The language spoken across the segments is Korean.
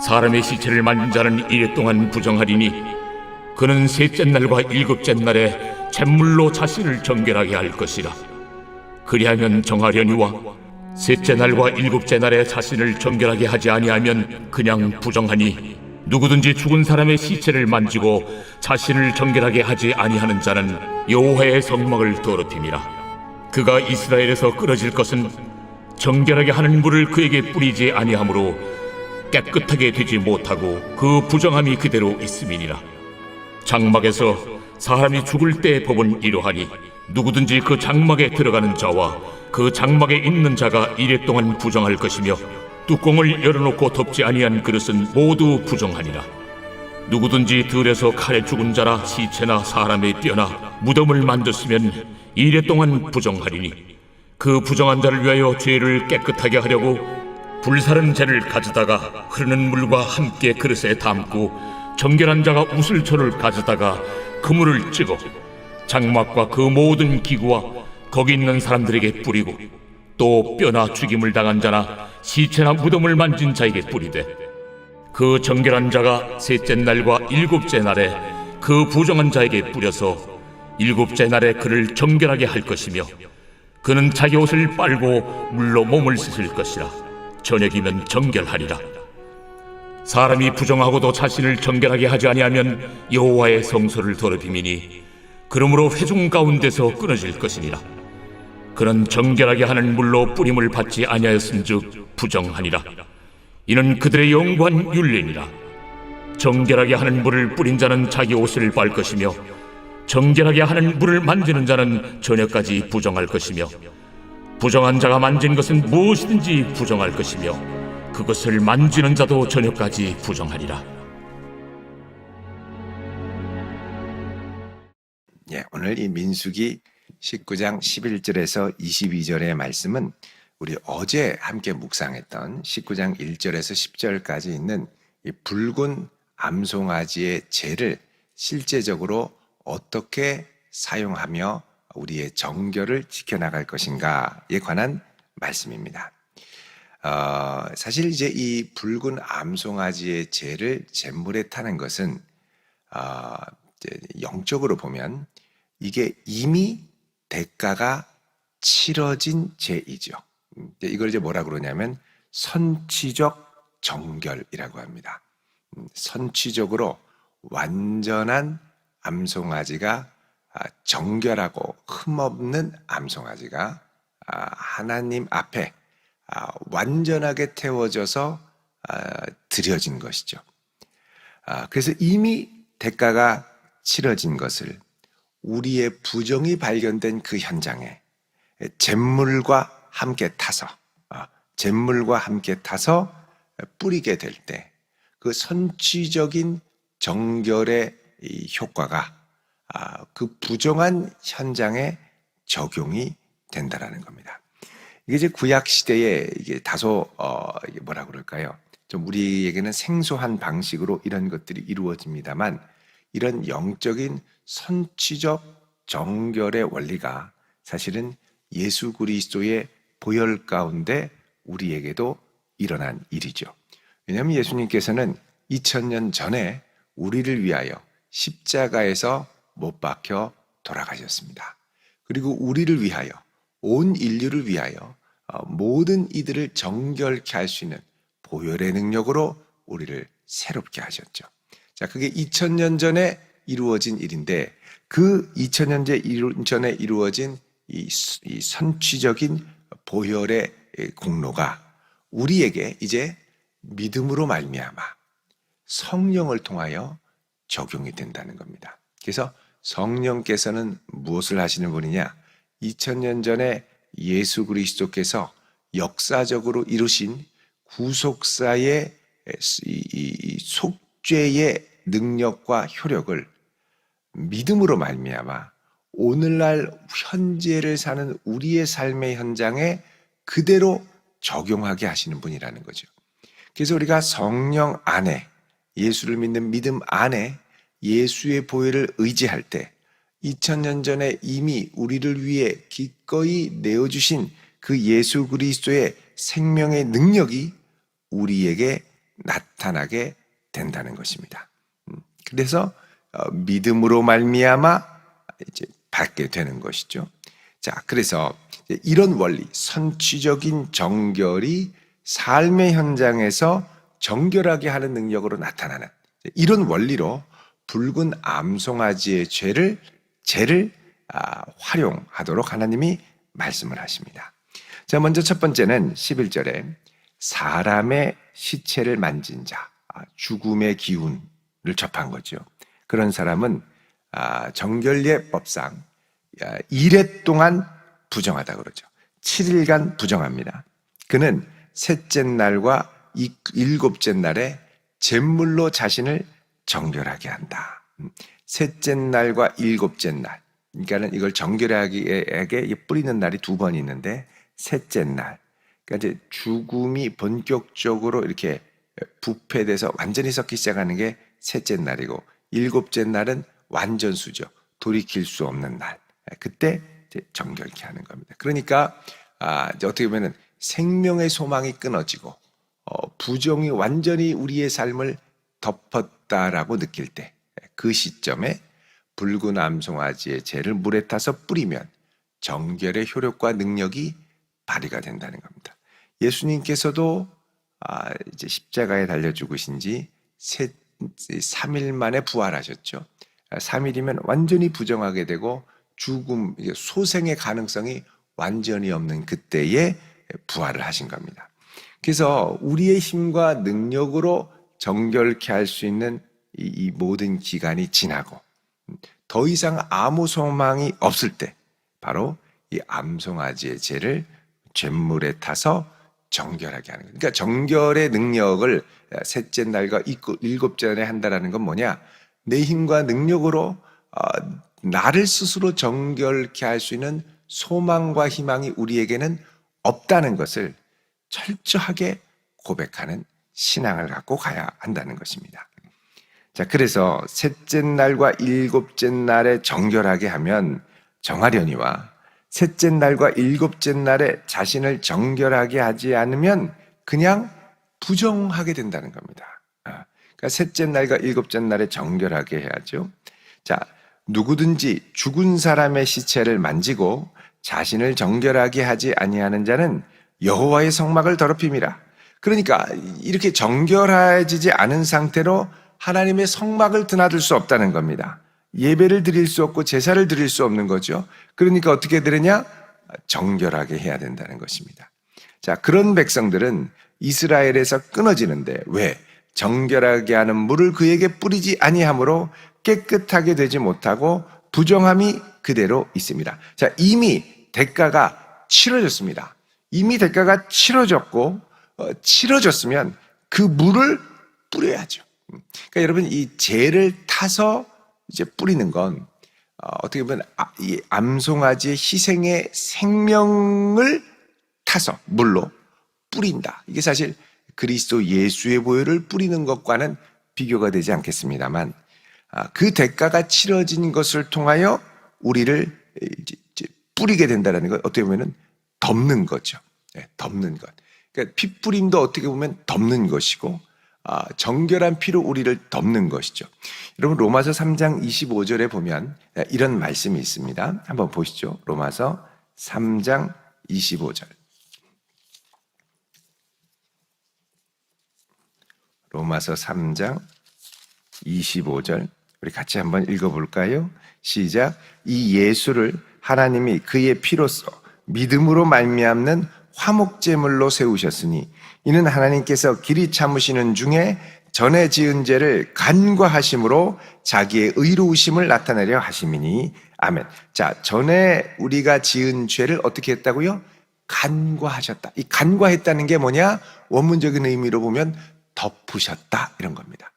사람의 시체를 만진 자는 이래 동안 부정하리니 그는 셋째 날과 일곱째 날에 잿물로 자신을 정결하게 할 것이라. 그리하면 정하려니와 셋째 날과 일곱째 날에 자신을 정결하게 하지 아니하면 그냥 부정하니, 누구든지 죽은 사람의 시체를 만지고 자신을 정결하게 하지 아니하는 자는 여호와의 성막을 더럽힘이라. 그가 이스라엘에서 끊어질 것은 정결하게 하는 물을 그에게 뿌리지 아니하므로 깨끗하게 되지 못하고 그 부정함이 그대로 있음이니라. 장막에서 사람이 죽을 때의 법은 이러하니 누구든지 그 장막에 들어가는 자와 그 장막에 있는 자가 이래 동안 부정할 것이며, 뚜껑을 열어놓고 덮지 아니한 그릇은 모두 부정하니라. 누구든지 들에서 칼에 죽은 자나 시체나 사람의 뼈나 무덤을 만졌으면 이래 동안 부정하리니, 그 부정한 자를 위하여 죄를 깨끗하게 하려고 불사른 재를 가져다가 흐르는 물과 함께 그릇에 담고, 정결한 자가 우슬초를 가져다가 그물을 찍어 장막과 그 모든 기구와 거기 있는 사람들에게 뿌리고, 또 뼈나 죽임을 당한 자나 시체나 무덤을 만진 자에게 뿌리되, 그 정결한 자가 셋째 날과 일곱째 날에 그 부정한 자에게 뿌려서 일곱째 날에 그를 정결하게 할 것이며, 그는 자기 옷을 빨고 물로 몸을 씻을 것이라. 저녁이면 정결하리라. 사람이 부정하고도 자신을 정결하게 하지 아니하면 여호와의 성소를 더럽힘이니, 그러므로 회중 가운데서 끊어질 것이니라. 그는 정결하게 하는 물로 뿌림을 받지 아니하였은즉 부정하니라. 이는 그들의 영구한 율례니라. 정결하게 하는 물을 뿌린 자는 자기 옷을 빨 것이며, 정결하게 하는 물을 만지는 자는 저녁까지 부정할 것이며, 부정한 자가 만진 것은 무엇이든지 부정할 것이며, 그것을 만지는 자도 저녁까지 부정하리라. 오늘 이 민수기 19장 11절에서 22절의 말씀은 우리 어제 함께 묵상했던 19장 1절에서 10절까지 있는 이 붉은 암송아지의 재를 실제적으로 어떻게 사용하며 우리의 정결을 지켜나갈 것인가에 관한 말씀입니다. 사실 이제 이 붉은 암송아지의 재를 잿물에 타는 것은 영적으로 보면 이게 이미 대가가 치러진 죄이죠. 이걸 이제 뭐라 그러냐면 선취적 정결이라고 합니다. 선취적으로 완전한 암송아지가, 정결하고 흠없는 암송아지가 하나님 앞에 완전하게 태워져서 드려진 것이죠. 그래서 이미 대가가 치러진 것을 우리의 부정이 발견된 그 현장에 잿물과 함께 타서 뿌리게 될 때 그 선취적인 정결의 이 효과가 그 부정한 현장에 적용이 된다라는 겁니다. 이게 이제 구약 시대에 이게 다소 이게 뭐라 그럴까요? 좀 우리에게는 생소한 방식으로 이런 것들이 이루어집니다만, 이런 영적인 선취적 정결의 원리가 사실은 예수 그리스도의 보혈 가운데 우리에게도 일어난 일이죠. 왜냐하면 예수님께서는 2000년 전에 우리를 위하여 십자가에서 못 박혀 돌아가셨습니다. 그리고 우리를 위하여, 온 인류를 위하여 모든 이들을 정결케 할 수 있는 보혈의 능력으로 우리를 새롭게 하셨죠. 자, 그게 2000년 전에 이루어진 일인데, 그 2000년 전에 이루어진 이 선취적인 보혈의 공로가 우리에게 이제 믿음으로 말미암아 성령을 통하여 적용이 된다는 겁니다. 그래서 성령께서는 무엇을 하시는 분이냐? 2000년 전에 예수 그리스도께서 역사적으로 이루신 구속사의 이 속죄의 능력과 효력을 믿음으로 말미암아 오늘날 현재를 사는 우리의 삶의 현장에 그대로 적용하게 하시는 분이라는 거죠. 그래서 우리가 성령 안에, 예수를 믿는 믿음 안에 예수의 보혈을 의지할 때 2000년 전에 이미 우리를 위해 기꺼이 내어주신 그 예수 그리스도의 생명의 능력이 우리에게 나타나게 된다는 것입니다. 그래서 믿음으로 말미암아 이제 받게 되는 것이죠. 자, 그래서 이런 원리, 선취적인 정결이 삶의 현장에서 정결하게 하는 능력으로 나타나는 이런 원리로 붉은 암송아지의 죄를 활용하도록 하나님이 말씀을 하십니다. 자, 먼저 첫 번째는 11절에 사람의 시체를 만진 자, 죽음의 기운을 접한 거죠. 그런 사람은 정결예법상 1회 동안 부정하다 그러죠. 7일간 부정합니다. 그는 셋째 날과 일곱째 날에 제물로 자신을 정결하게 한다. 셋째 날과 일곱째 날, 그러니까는 이걸 정결하게 뿌리는 날이 2번 있는데 셋째 날, 그러니까 이제 죽음이 본격적으로 이렇게 부패돼서 완전히 썩기 시작하는 게 셋째 날이고, 일곱째 날은 완전수죠. 돌이킬 수 없는 날. 그때 이제 정결케 하는 겁니다. 그러니까 이제 어떻게 보면은 생명의 소망이 끊어지고 부정이 완전히 우리의 삶을 덮었다라고 느낄 때, 그 시점에 붉은 암송아지의 재를 물에 타서 뿌리면 정결의 효력과 능력이 발휘가 된다는 겁니다. 예수님께서도 이제 십자가에 달려 죽으신 지 3일 만에 부활하셨죠. 3일이면 완전히 부정하게 되고 죽음, 소생의 가능성이 완전히 없는 그때에 부활을 하신 겁니다. 그래서 우리의 힘과 능력으로 정결케 할 수 있는 이 모든 기간이 지나고 더 이상 아무 소망이 없을 때 바로 이 암송아지의 재를 잿물에 타서 정결하게 하는 거예요. 그러니까 정결의 능력을 셋째 날과 일곱째 날에 한다는 건 뭐냐? 내 힘과 능력으로 나를 스스로 정결케 할 수 있는 소망과 희망이 우리에게는 없다는 것을 철저하게 고백하는 신앙을 갖고 가야 한다는 것입니다. 자, 그래서 셋째 날과 일곱째 날에 정결하게 하면 정하려니와 셋째 날과 일곱째 날에 자신을 정결하게 하지 않으면 그냥 부정하게 된다는 겁니다. 그러니까 셋째 날과 일곱째 날에 정결하게 해야죠. 자, 누구든지 죽은 사람의 시체를 만지고 자신을 정결하게 하지 아니하는 자는 여호와의 성막을 더럽힘이라. 그러니까 이렇게 정결해지지 않은 상태로 하나님의 성막을 드나들 수 없다는 겁니다. 예배를 드릴 수 없고 제사를 드릴 수 없는 거죠. 그러니까 어떻게 되느냐? 정결하게 해야 된다는 것입니다. 자, 그런 백성들은 이스라엘에서 끊어지는데 왜? 정결하게 하는 물을 그에게 뿌리지 아니하므로 깨끗하게 되지 못하고 부정함이 그대로 있습니다. 자, 이미 대가가 치러졌습니다. 이미 대가가 치러졌고 치러졌으면 그 물을 뿌려야죠. 그러니까 여러분, 이 재를 타서 이제 뿌리는 건 어떻게 보면 이 암송아지의 희생의 생명을 타서 물로 뿌린다. 이게 사실 그리스도 예수의 보혈을 뿌리는 것과는 비교가 되지 않겠습니다만, 그 대가가 치러진 것을 통하여 우리를 이제 뿌리게 된다는 건 어떻게 보면 덮는 거죠. 덮는 것. 그러니까 피 뿌림도 어떻게 보면 덮는 것이고, 정결한 피로 우리를 덮는 것이죠. 여러분, 로마서 3장 25절에 보면 이런 말씀이 있습니다. 한번 보시죠. 로마서 3장 25절. 로마서 3장 25절. 우리 같이 한번 읽어볼까요? 시작. 이 예수를 하나님이 그의 피로써 믿음으로 말미암는 화목제물로 세우셨으니 이는 하나님께서 길이 참으시는 중에 전에 지은 죄를 간과하심으로 자기의 의로우심을 나타내려 하심이니 아멘. 자, 전에 우리가 지은 죄를 어떻게 했다고요? 간과하셨다. 이 간과했다는 게 뭐냐? 원문적인 의미로 보면 덮으셨다, 이런 겁니다.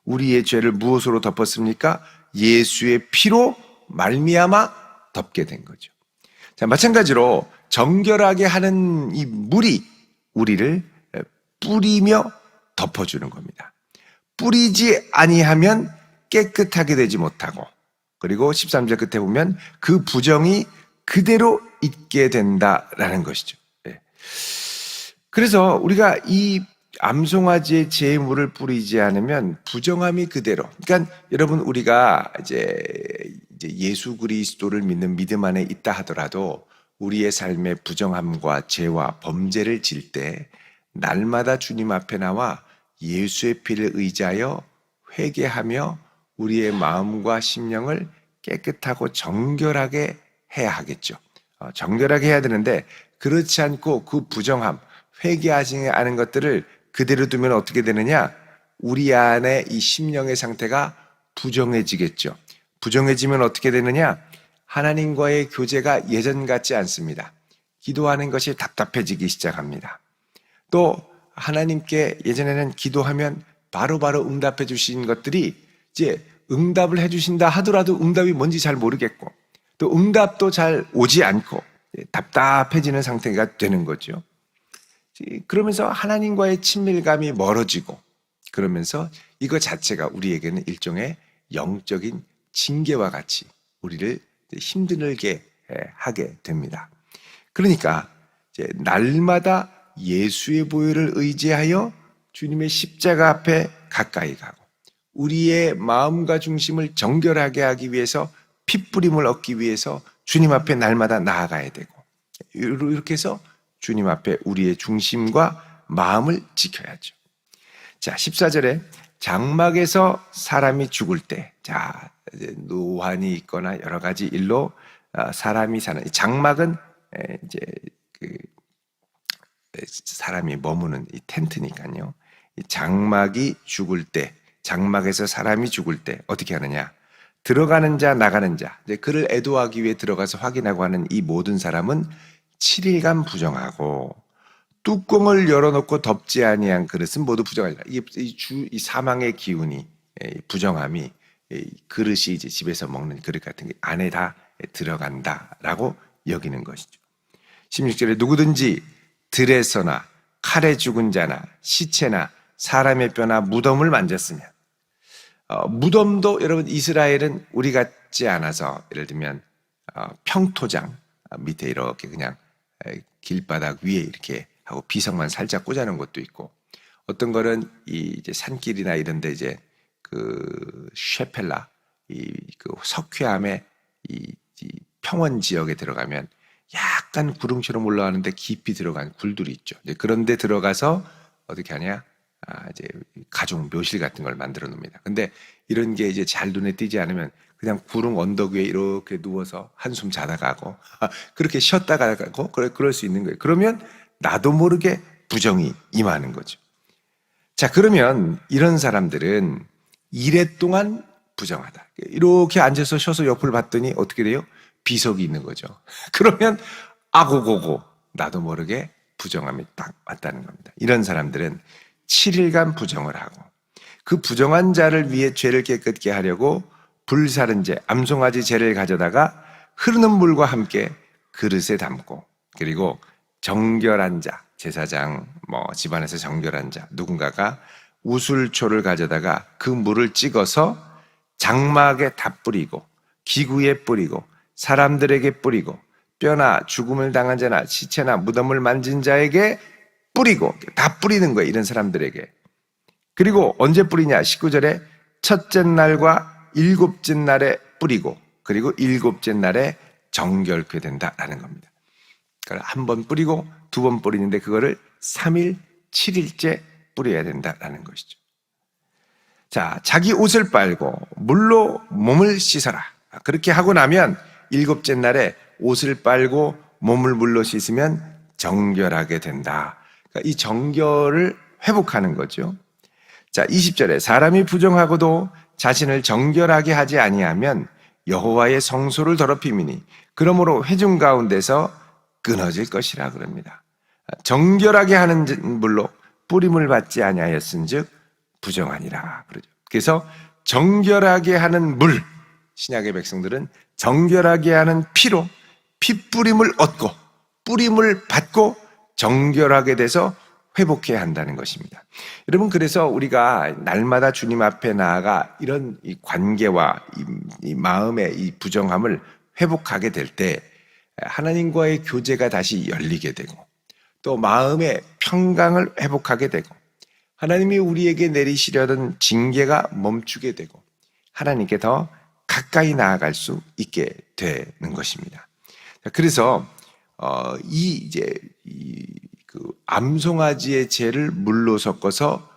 우리의 죄를 무엇으로 덮었습니까? 예수의 피로 말미암아 덮게 된 거죠. 자, 마찬가지로 정결하게 하는 이 물이 우리를 뿌리며 덮어주는 겁니다. 뿌리지 아니하면 깨끗하게 되지 못하고, 그리고 13절 끝에 보면 그 부정이 그대로 있게 된다라는 것이죠. 그래서 우리가 이 암송아지의 제물을 뿌리지 않으면 부정함이 그대로. 그러니까 여러분 우리가 이제 예수 그리스도를 믿는 믿음 안에 있다 하더라도 우리의 삶의 부정함과 죄와 범죄를 질 때 날마다 주님 앞에 나와 예수의 피를 의지하여 회개하며 우리의 마음과 심령을 깨끗하고 정결하게 해야 하겠죠. 정결하게 해야 되는데 그렇지 않고 그 부정함, 회개하지 않은 것들을 그대로 두면 어떻게 되느냐? 우리 안에 이 심령의 상태가 부정해지겠죠. 부정해지면 어떻게 되느냐? 하나님과의 교제가 예전 같지 않습니다. 기도하는 것이 답답해지기 시작합니다. 또 하나님께 예전에는 기도하면 바로바로 응답해 주신 것들이 이제 응답을 해 주신다 하더라도 응답이 뭔지 잘 모르겠고 또 응답도 잘 오지 않고 답답해지는 상태가 되는 거죠. 그러면서 하나님과의 친밀감이 멀어지고 그러면서 이거 자체가 우리에게는 일종의 영적인 징계와 같이 우리를 힘들게 하게 됩니다. 그러니까 이제 날마다 예수의 보혈을 의지하여 주님의 십자가 앞에 가까이 가고 우리의 마음과 중심을 정결하게 하기 위해서 핏부림을 얻기 위해서 주님 앞에 날마다 나아가야 되고 이렇게 해서 주님 앞에 우리의 중심과 마음을 지켜야죠. 자, 14절에 장막에서 사람이 죽을 때, 자, 노환이 있거나 여러 가지 일로 사람이 사는 장막은 이제 그 사람이 머무는 이 텐트니까요. 이 장막이 죽을 때, 장막에서 사람이 죽을 때 어떻게 하느냐? 들어가는 자, 나가는 자, 이제 그를 애도하기 위해 들어가서 확인하고 하는 이 모든 사람은 7일간 부정하고 뚜껑을 열어놓고 덮지 아니한 그릇은 모두 부정하리라. 이 사망의 기운이 부정함이 그릇이 이제 집에서 먹는 그릇 같은 게 안에 다 들어간다라고 여기는 것이죠. 16절에 누구든지 들에서나 칼에 죽은 자나 시체나 사람의 뼈나 무덤을 만졌으면 무덤도 여러분 이스라엘은 우리 같지 않아서 예를 들면 평토장 밑에 이렇게 그냥 길바닥 위에 이렇게 하고 비석만 살짝 꽂아놓은 것도 있고 어떤 거는 이 이제 산길이나 이런데 이제 그 셰펠라 그 석회암의 이 평원 지역에 들어가면 약간 구릉처럼 올라가는데 깊이 들어간 굴들이 있죠. 그런데 들어가서 어떻게 하냐? 이제 가족 묘실 같은 걸 만들어 놓습니다. 근데 이런 게 이제 잘 눈에 띄지 않으면 그냥 구릉 언덕 위에 이렇게 누워서 한숨 자다 가고 그렇게 쉬었다가 가고 그럴 수 있는 거예요. 그러면 나도 모르게 부정이 임하는 거죠. 자, 그러면 이런 사람들은 이래 동안 부정하다. 이렇게 앉아서 쉬어서 옆을 봤더니 어떻게 돼요? 비석이 있는 거죠. 그러면 아고고고 나도 모르게 부정함이 딱 왔다는 겁니다. 이런 사람들은 7일간 부정을 하고 그 부정한 자를 위해 죄를 깨끗게 하려고 불사른제, 암송아지 제를 가져다가 흐르는 물과 함께 그릇에 담고 그리고 정결한 자, 제사장, 집안에서 정결한 자 누군가가 우슬초를 가져다가 그 물을 찍어서 장막에 다 뿌리고 기구에 뿌리고 사람들에게 뿌리고 뼈나 죽음을 당한 자나 시체나 무덤을 만진 자에게 뿌리고 다 뿌리는 거예요. 이런 사람들에게. 그리고 언제 뿌리냐? 19절에 첫째 날과 일곱째 날에 뿌리고 그리고 일곱째 날에 정결케 된다라는 겁니다. 그러니까 한 번 뿌리고 두 번 뿌리는데 그거를 3일, 7일째 뿌려야 된다라는 것이죠. 자, 자기 옷을 빨고 물로 몸을 씻어라. 그렇게 하고 나면 일곱째 날에 옷을 빨고 몸을 물로 씻으면 정결하게 된다. 그러니까 이 정결을 회복하는 거죠. 자, 20절에 사람이 부정하고도 자신을 정결하게 하지 아니하면 여호와의 성소를 더럽힘이니 그러므로 회중 가운데서 끊어질 것이라 그럽니다. 정결하게 하는 물로 뿌림을 받지 아니하였은즉 부정하니라 그러죠. 그래서 정결하게 하는 물, 신약의 백성들은 정결하게 하는 피로 핏뿌림을 얻고 뿌림을 받고 정결하게 돼서 회복해야 한다는 것입니다. 여러분, 그래서 우리가 날마다 주님 앞에 나아가 이런 이 관계와 이 마음의 이 부정함을 회복하게 될 때 하나님과의 교제가 다시 열리게 되고 또 마음의 평강을 회복하게 되고 하나님이 우리에게 내리시려던 징계가 멈추게 되고 하나님께 더 가까이 나아갈 수 있게 되는 것입니다. 그래서 암송아지의 죄를 물로 섞어서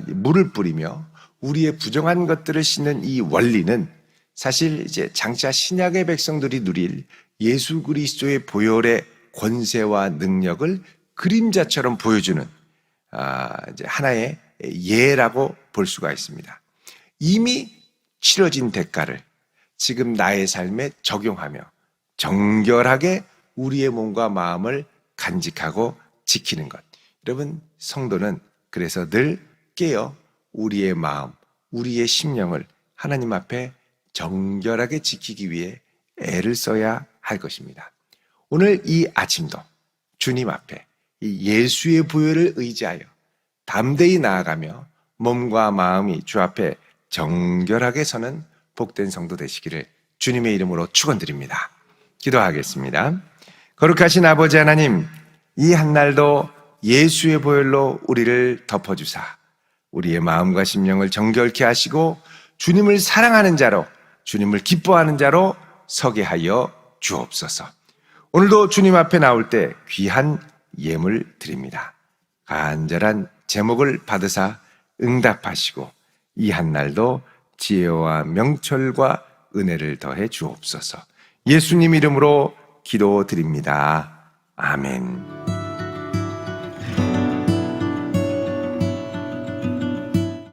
물을 뿌리며 우리의 부정한 것들을 씻는 이 원리는 사실 이제 장차 신약의 백성들이 누릴 예수 그리스도의 보혈의 권세와 능력을 그림자처럼 보여주는 이제 하나의 예라고 볼 수가 있습니다. 이미 치러진 대가를 지금 나의 삶에 적용하며 정결하게 우리의 몸과 마음을 간직하고 지키는 것. 여러분, 성도는 그래서 늘 깨어 우리의 마음, 우리의 심령을 하나님 앞에 정결하게 지키기 위해 애를 써야 할 것입니다. 오늘 이 아침도 주님 앞에 이 예수의 보혈을 의지하여 담대히 나아가며 몸과 마음이 주 앞에 정결하게 서는 복된 성도 되시기를 주님의 이름으로 축원드립니다. 기도하겠습니다. 거룩하신 아버지 하나님, 이 한날도 예수의 보혈로 우리를 덮어주사 우리의 마음과 심령을 정결케 하시고 주님을 사랑하는 자로, 주님을 기뻐하는 자로 서게 하여 주옵소서. 오늘도 주님 앞에 나올 때 귀한 예물 드립니다. 간절한 제목을 받으사 응답하시고 이 한날도 지혜와 명철과 은혜를 더해 주옵소서. 예수님 이름으로 기도드립니다. 아멘.